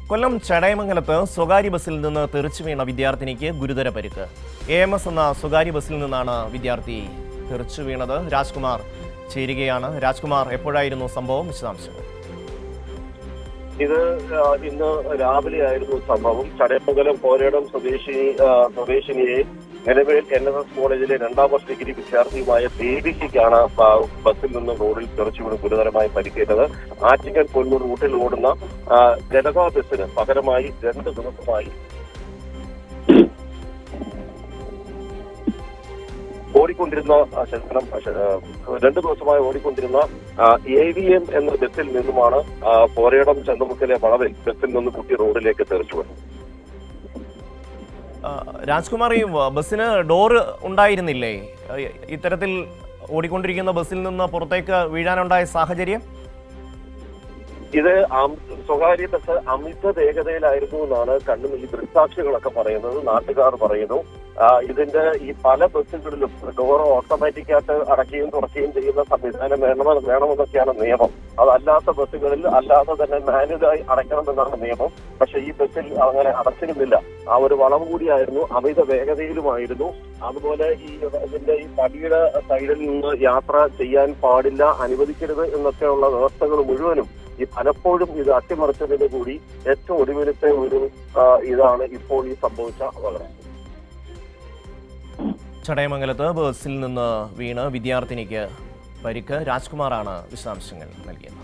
കൊല്ലം ചടയമംഗലത്ത് സ്വകാര്യ ബസ്സിൽ നിന്ന് തെറിച്ചു വീണ വിദ്യാർത്ഥിനിക്ക് ഗുരുതര പരിക്ക്. AMS എന്ന സ്വകാര്യ ബസ്സിൽ നിന്നാണ് വിദ്യാർത്ഥി തെറിച്ചു വീണത്. രാജ്കുമാർ ചേരുകയാണ്. രാജ്കുമാർ, എപ്പോഴായിരുന്നു സംഭവം? വിശദാംശങ്ങൾ. ഇത് ഇന്ന് രാവിലെയായിരുന്നു സംഭവം. ചടയമംഗലം പോരേടം സ്വദേശിനിയെ നിലവിൽ NSS കോളേജിലെ 2ാം വർഷ ഡിഗ്രി വിദ്യാർത്ഥിയുമായ ദേവിക്കാണ് ബസ്സിൽ നിന്ന് റോഡിൽ തെറിച്ചു വീണ് ഗുരുതരമായി പരിക്കേറ്റത്. ആറ്റിങ്ങൽ കൊല്ലൂർ റൂട്ടിൽ ഓടുന്ന ജനതാ ബസ്സിന് പകരമായി 2 ദിവസമായി ഓടിക്കൊണ്ടിരുന്ന AVM എന്ന ബസ്സിൽ നിന്നുമാണ് പോരേടം ചന്തമുക്കിലെ വളവിൽ ബസ്സിൽ നിന്ന് കുട്ടി റോഡിലേക്ക് തെറിച്ചു വീണത്. രാജ്കുമാർ, ഈ ബസ്സിന് ഡോറ് ഉണ്ടായിരുന്നില്ലേ? ഇത്തരത്തിൽ ഓടിക്കൊണ്ടിരിക്കുന്ന ബസ്സിൽ നിന്ന് പുറത്തേക്ക് വീഴാനുണ്ടായ സാഹചര്യം? ഇത് സ്വകാര്യ ബസ് അമിത വേഗതയിലായിരുന്നു എന്നാണ് ഈ ദൃക്സാക്ഷികളൊക്കെ പറയുന്നത്, നാട്ടുകാർ പറയുന്നു. ഇതിന്റെ ഈ പല ബസ്സുകളിലും ഡോർ ഓട്ടോമാറ്റിക്കായിട്ട് അടയ്ക്കുകയും തുറക്കുകയും ചെയ്യുന്ന സംവിധാനം വേണമെന്നൊക്കെയാണ് നിയമം. അതല്ലാത്ത ബസ്സുകളിൽ അല്ലാതെ തന്നെ മാനുവലായി അടയ്ക്കണമെന്നാണ് നിയമം. പക്ഷെ ഈ ബസ്സിൽ അങ്ങനെ അടച്ചിരുന്നില്ല. ആ ഒരു വളവ് കൂടിയായിരുന്നു, അമിത വേഗതയിലുമായിരുന്നു. അതുപോലെ ഇതിന്റെ ഈ പടിയുടെ സൈഡിൽ നിന്ന് യാത്ര ചെയ്യാൻ പാടില്ല, അനുവദിക്കരുത് എന്നൊക്കെയുള്ള വ്യവസ്ഥകൾ മുഴുവനും ഈ പലപ്പോഴും ഇത് അട്ടിമറിച്ചതിന്റെ കൂടി ഏറ്റവും ഒടുവിലത്തെ ഒരു ഇതാണ് ഇപ്പോൾ ഈ സംഭവിച്ച അപകടം. ചടയമംഗലത്ത് ബസ്സിൽ നിന്ന് വീണ് വിദ്യാർത്ഥിനിക്ക് പരിക്ക്. രാജ്കുമാറാണ് വിശദാംശങ്ങൾ നൽകിയത്.